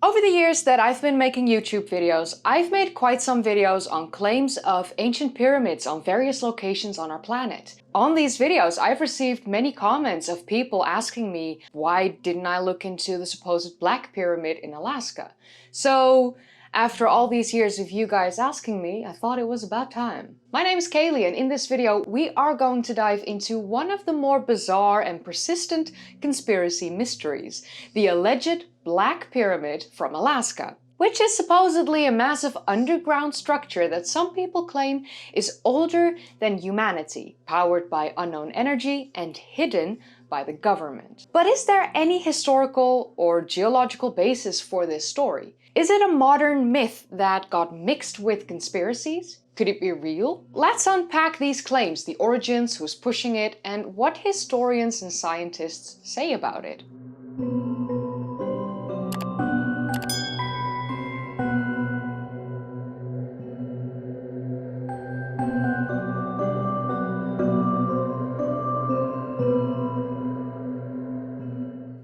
Over the years that I've been making YouTube videos, I've made quite some videos on claims of ancient pyramids on various locations on our planet. On these videos, I've received many comments of people asking me why didn't I look into the supposed Black Pyramid in Alaska. So, after all these years of you guys asking me, I thought it was about time. My name is Kaylee, and in this video we are going to dive into one of the more bizarre and persistent conspiracy mysteries, the alleged Black Pyramid from Alaska, which is supposedly a massive underground structure that some people claim is older than humanity, powered by unknown energy and hidden by the government. But is there any historical or geological basis for this story? Is it a modern myth that got mixed with conspiracies? Could it be real? Let's unpack these claims, the origins, who's pushing it, and what historians and scientists say about it.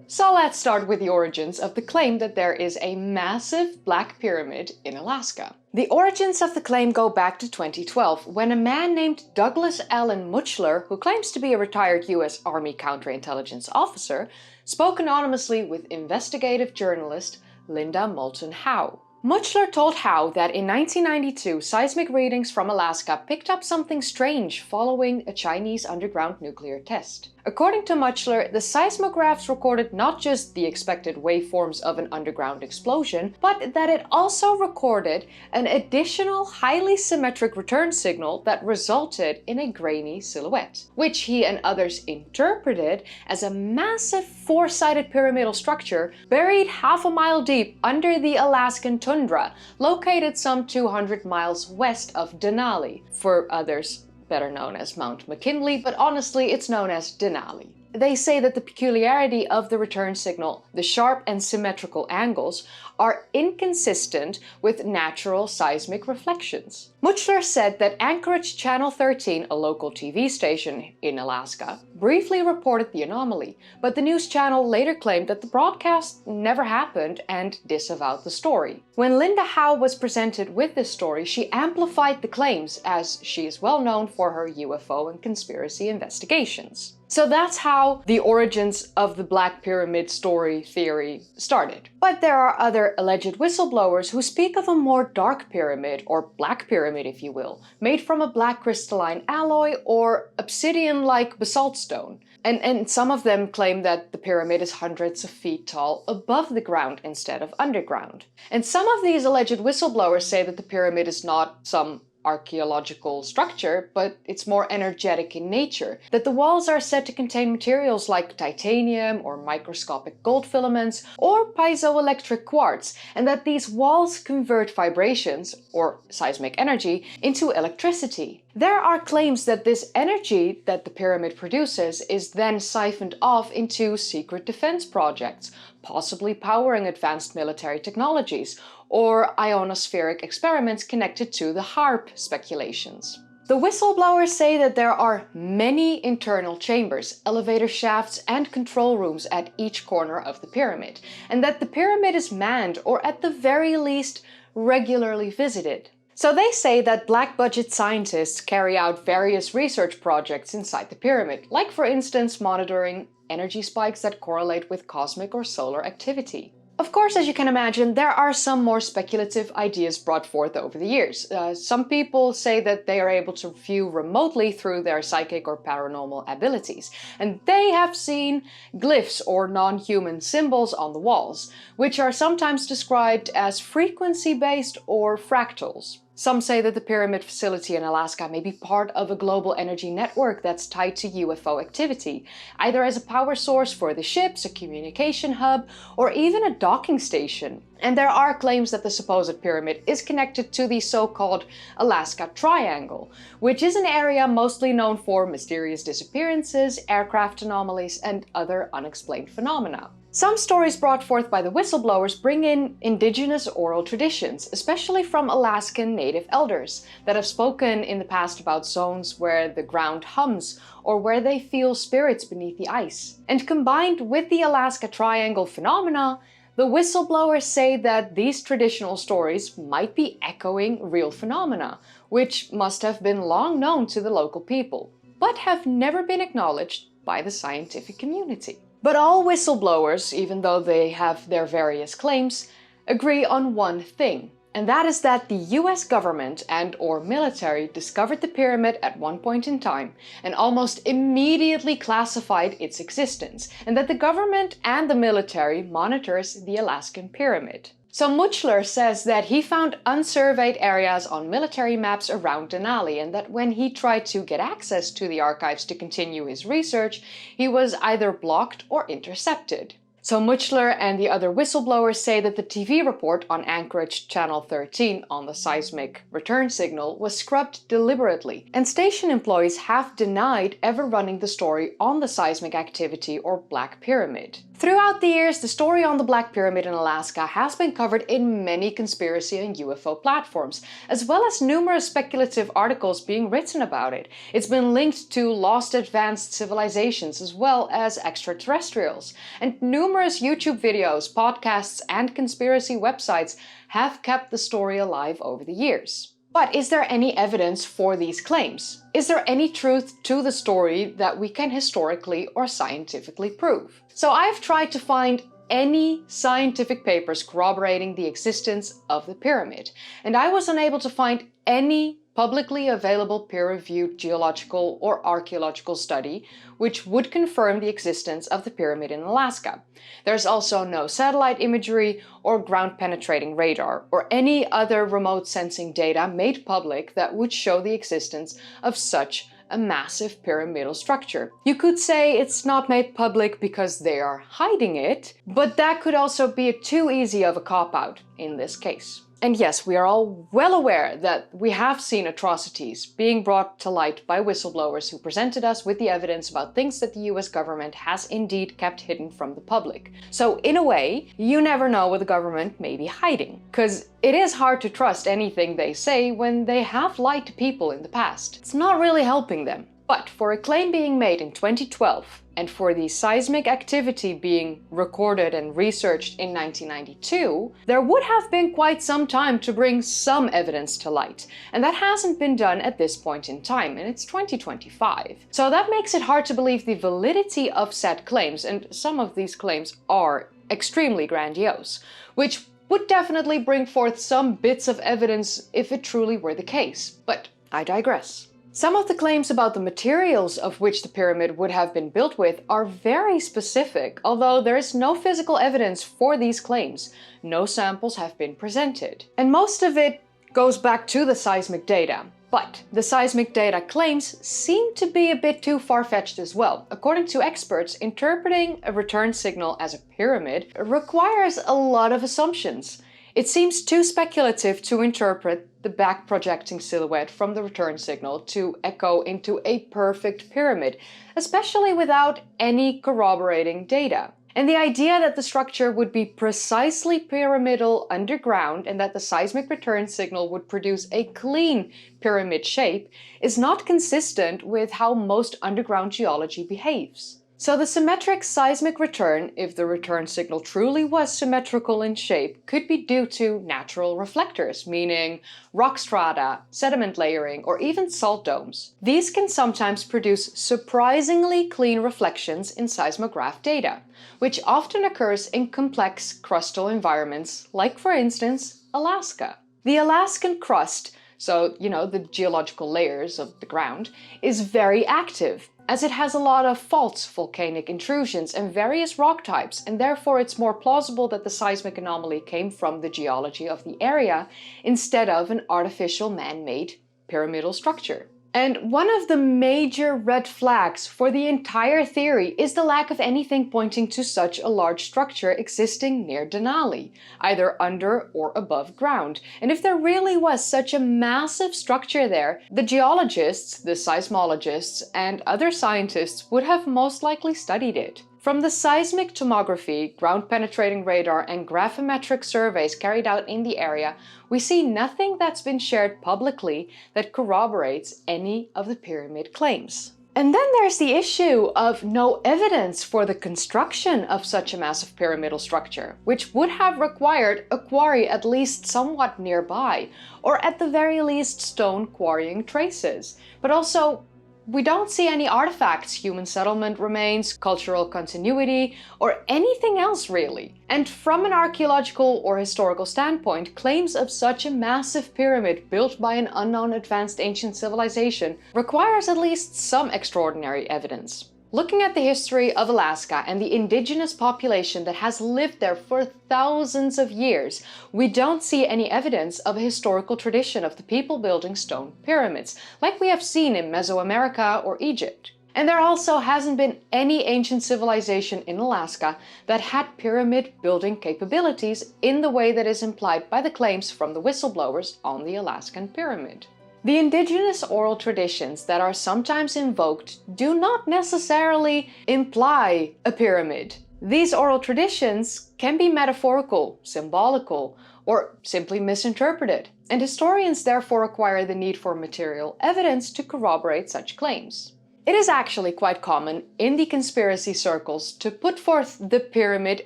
So let's start with the origins of the claim that there is a massive Black Pyramid in Alaska. The origins of the claim go back to 2012, when a man named Douglas Allen Mutchler, who claims to be a retired US Army counterintelligence officer, spoke anonymously with investigative journalist Linda Moulton Howe. Mutchler told Howe that in 1992, seismic readings from Alaska picked up something strange following a Chinese underground nuclear test. According to Mutchler, the seismographs recorded not just the expected waveforms of an underground explosion, but that it also recorded an additional highly symmetric return signal that resulted in a grainy silhouette, which he and others interpreted as a massive four-sided pyramidal structure buried half a mile deep under the Alaskan tundra, located some 200 miles west of Denali, for others better known as Mount McKinley, but honestly it's known as Denali. They say that the peculiarity of the return signal, the sharp and symmetrical angles, are inconsistent with natural seismic reflections. Mutchler said that Anchorage Channel 13, a local TV station in Alaska, briefly reported the anomaly, but the news channel later claimed that the broadcast never happened and disavowed the story. When Linda Howe was presented with this story, she amplified the claims, as she is well known for her UFO and conspiracy investigations. So that's how the origins of the Black Pyramid story theory started. But there are other alleged whistleblowers who speak of a more dark pyramid, or Black Pyramid if you will, made from a black crystalline alloy or obsidian-like basalt stone. And some of them claim that the pyramid is hundreds of feet tall above the ground instead of underground. And some of these alleged whistleblowers say that the pyramid is not some archaeological structure, but it's more energetic in nature, that the walls are said to contain materials like titanium or microscopic gold filaments or piezoelectric quartz, and that these walls convert vibrations, or seismic energy, into electricity. There are claims that this energy that the pyramid produces is then siphoned off into secret defense projects, possibly powering advanced military technologies, or ionospheric experiments connected to the HAARP speculations. The whistleblowers say that there are many internal chambers, elevator shafts, and control rooms at each corner of the pyramid, and that the pyramid is manned, or at the very least, regularly visited. So they say that black-budget scientists carry out various research projects inside the pyramid, like for instance monitoring energy spikes that correlate with cosmic or solar activity. Of course, as you can imagine, there are some more speculative ideas brought forth over the years. Some people say that they are able to view remotely through their psychic or paranormal abilities, and they have seen glyphs or non-human symbols on the walls, which are sometimes described as frequency-based or fractals. Some say that the pyramid facility in Alaska may be part of a global energy network that's tied to UFO activity, either as a power source for the ships, a communication hub, or even a docking station. And there are claims that the supposed pyramid is connected to the so-called Alaska Triangle, which is an area mostly known for mysterious disappearances, aircraft anomalies, and other unexplained phenomena. Some stories brought forth by the whistleblowers bring in indigenous oral traditions, especially from Alaskan native elders, that have spoken in the past about zones where the ground hums or where they feel spirits beneath the ice. And combined with the Alaska Triangle phenomena, The whistleblowers say that these traditional stories might be echoing real phenomena, which must have been long known to the local people, but have never been acknowledged by the scientific community. But all whistleblowers, even though they have their various claims, agree on one thing, and that is that the US government and/or military discovered the pyramid at one point in time and almost immediately classified its existence, and that the government and the military monitors the Alaskan pyramid. So Mutchler says that he found unsurveyed areas on military maps around Denali, and that when he tried to get access to the archives to continue his research, he was either blocked or intercepted. So Mutchler and the other whistleblowers say that the TV report on Anchorage Channel 13 on the seismic return signal was scrubbed deliberately, and station employees have denied ever running the story on the seismic activity or Black Pyramid. Throughout the years, the story on the Black Pyramid in Alaska has been covered in many conspiracy and UFO platforms, as well as numerous speculative articles being written about it. It's been linked to lost advanced civilizations as well as extraterrestrials, and numerous YouTube videos, podcasts, and conspiracy websites have kept the story alive over the years. But is there any evidence for these claims? Is there any truth to the story that we can historically or scientifically prove? So I've tried to find any scientific papers corroborating the existence of the pyramid, and I was unable to find any publicly available peer-reviewed geological or archaeological study which would confirm the existence of the pyramid in Alaska. There's also no satellite imagery or ground-penetrating radar or any other remote sensing data made public that would show the existence of such a massive pyramidal structure. You could say it's not made public because they are hiding it, but that could also be too easy of a cop-out in this case. And yes, we are all well aware that we have seen atrocities being brought to light by whistleblowers who presented us with the evidence about things that the US government has indeed kept hidden from the public. So in a way, you never know what the government may be hiding, because it is hard to trust anything they say when they have lied to people in the past. It's not really helping them. But for a claim being made in 2012, and for the seismic activity being recorded and researched in 1992, there would have been quite some time to bring some evidence to light. And that hasn't been done at this point in time, and it's 2025. So that makes it hard to believe the validity of said claims, and some of these claims are extremely grandiose, which would definitely bring forth some bits of evidence if it truly were the case. But I digress. Some of the claims about the materials of which the pyramid would have been built with are very specific, although there is no physical evidence for these claims. No samples have been presented. And most of it goes back to the seismic data. But the seismic data claims seem to be a bit too far-fetched as well. According to experts, interpreting a return signal as a pyramid requires a lot of assumptions. It seems too speculative to interpret the back-projecting silhouette from the return signal to echo into a perfect pyramid, especially without any corroborating data. And the idea that the structure would be precisely pyramidal underground and that the seismic return signal would produce a clean pyramid shape is not consistent with how most underground geology behaves. So the symmetric seismic return, if the return signal truly was symmetrical in shape, could be due to natural reflectors, meaning rock strata, sediment layering, or even salt domes. These can sometimes produce surprisingly clean reflections in seismograph data, which often occurs in complex crustal environments, like for instance, Alaska. The Alaskan crust, so the geological layers of the ground, is very active, as it has a lot of faults, volcanic intrusions, and various rock types, and therefore it's more plausible that the seismic anomaly came from the geology of the area instead of an artificial man-made pyramidal structure. And one of the major red flags for the entire theory is the lack of anything pointing to such a large structure existing near Denali, either under or above ground. And if there really was such a massive structure there, the geologists, the seismologists, and other scientists would have most likely studied it. From the seismic tomography, ground-penetrating radar, and gravimetric surveys carried out in the area, we see nothing that's been shared publicly that corroborates any of the pyramid claims. And then there's the issue of no evidence for the construction of such a massive pyramidal structure, which would have required a quarry at least somewhat nearby, or at the very least stone quarrying traces. But also, we don't see any artifacts, human settlement remains, cultural continuity, or anything else really. And from an archaeological or historical standpoint, claims of such a massive pyramid built by an unknown advanced ancient civilization requires at least some extraordinary evidence. Looking at the history of Alaska and the indigenous population that has lived there for thousands of years, we don't see any evidence of a historical tradition of the people building stone pyramids, like we have seen in Mesoamerica or Egypt. And there also hasn't been any ancient civilization in Alaska that had pyramid building capabilities in the way that is implied by the claims from the whistleblowers on the Alaskan pyramid. The indigenous oral traditions that are sometimes invoked do not necessarily imply a pyramid. These oral traditions can be metaphorical, symbolical, or simply misinterpreted, and historians therefore require the need for material evidence to corroborate such claims. It is actually quite common in the conspiracy circles to put forth the pyramid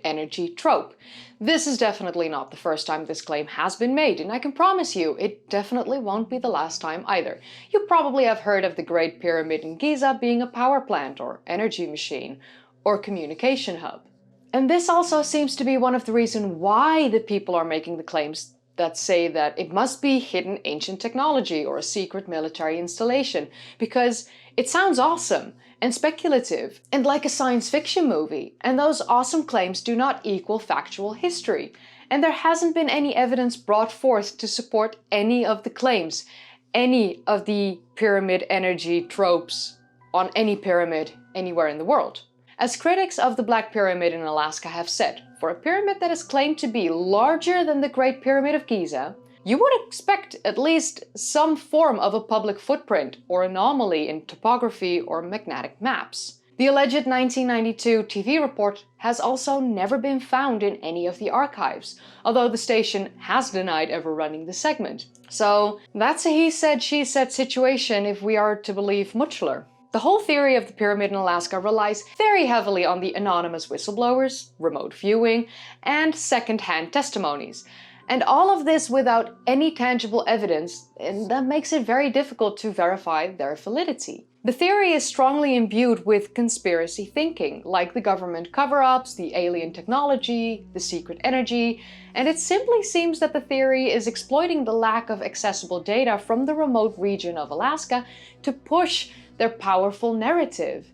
energy trope. This is definitely not the first time this claim has been made, and I can promise you it definitely won't be the last time either. You probably have heard of the Great Pyramid in Giza being a power plant or energy machine or communication hub. And this also seems to be one of the reasons why the people are making the claims that say that it must be hidden ancient technology or a secret military installation, because it sounds awesome and speculative and like a science fiction movie, and those awesome claims do not equal factual history. And there hasn't been any evidence brought forth to support any of the claims, any of the pyramid energy tropes on any pyramid anywhere in the world. As critics of the Black Pyramid in Alaska have said, for a pyramid that is claimed to be larger than the Great Pyramid of Giza, you would expect at least some form of a public footprint or anomaly in topography or magnetic maps. The alleged 1992 TV report has also never been found in any of the archives, although the station has denied ever running the segment. So that's a he said, she said situation if we are to believe Mutchler. The whole theory of the pyramid in Alaska relies very heavily on the anonymous whistleblowers, remote viewing, and second-hand testimonies. And all of this without any tangible evidence, and that makes it very difficult to verify their validity. The theory is strongly imbued with conspiracy thinking, like the government cover-ups, the alien technology, the secret energy, and it simply seems that the theory is exploiting the lack of accessible data from the remote region of Alaska to push their powerful narrative.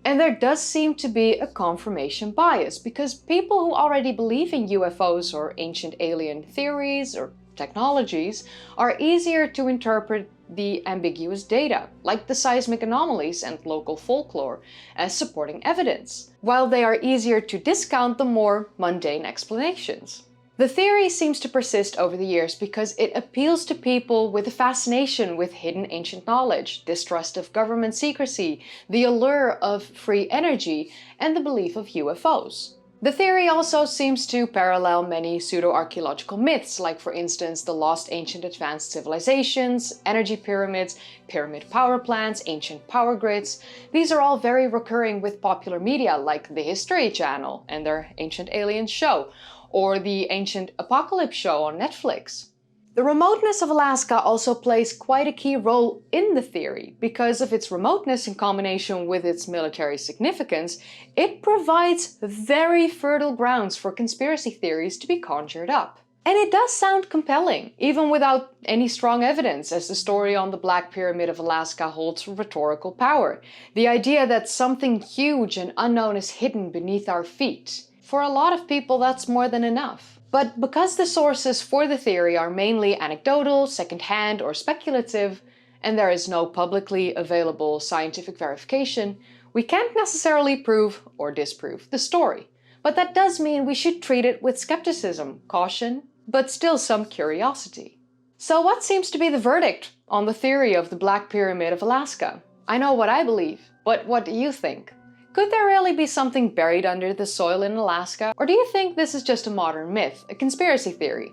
And there does seem to be a confirmation bias, because people who already believe in UFOs or ancient alien theories or technologies are easier to interpret the ambiguous data, like the seismic anomalies and local folklore, as supporting evidence, while they are easier to discount the more mundane explanations. The theory seems to persist over the years because it appeals to people with a fascination with hidden ancient knowledge, distrust of government secrecy, the allure of free energy, and the belief of UFOs. The theory also seems to parallel many pseudo-archaeological myths, like for instance the lost ancient advanced civilizations, energy pyramids, pyramid power plants, ancient power grids. These are all very recurring with popular media like the History Channel and their Ancient Aliens show, or the Ancient Apocalypse show on Netflix. The remoteness of Alaska also plays quite a key role in the theory. Because of its remoteness in combination with its military significance, it provides very fertile grounds for conspiracy theories to be conjured up. And it does sound compelling, even without any strong evidence, as the story on the Black Pyramid of Alaska holds rhetorical power. The idea that something huge and unknown is hidden beneath our feet. For a lot of people, that's more than enough. But because the sources for the theory are mainly anecdotal, second-hand, or speculative, and there is no publicly available scientific verification, we can't necessarily prove or disprove the story. But that does mean we should treat it with skepticism, caution, but still some curiosity. So what seems to be the verdict on the theory of the Black Pyramid of Alaska? I know what I believe, but what do you think? Could there really be something buried under the soil in Alaska? Or do you think this is just a modern myth, a conspiracy theory?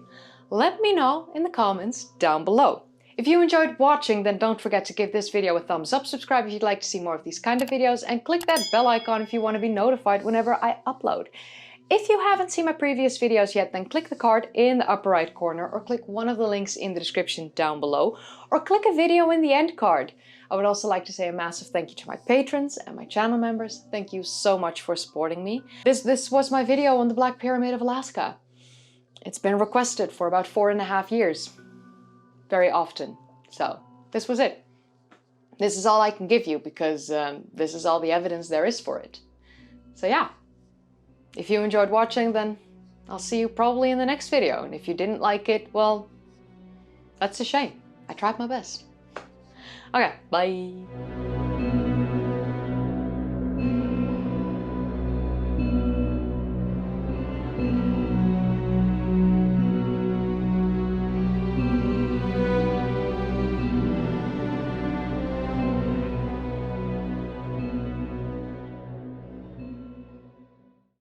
Let me know in the comments down below. If you enjoyed watching, then don't forget to give this video a thumbs up, subscribe if you'd like to see more of these kind of videos, and click that bell icon if you want to be notified whenever I upload. If you haven't seen my previous videos yet, then click the card in the upper right corner, or click one of the links in the description down below, or click a video in the end card. I would also like to say a massive thank you to my patrons and my channel members. Thank you so much for supporting me. This was my video on the Black Pyramid of Alaska. It's been requested for about 4.5 years. Very often. So this was it. This is all I can give you because this is all the evidence there is for it. So yeah, if you enjoyed watching, then I'll see you probably in the next video. And if you didn't like it, well, that's a shame. I tried my best. Okay, bye.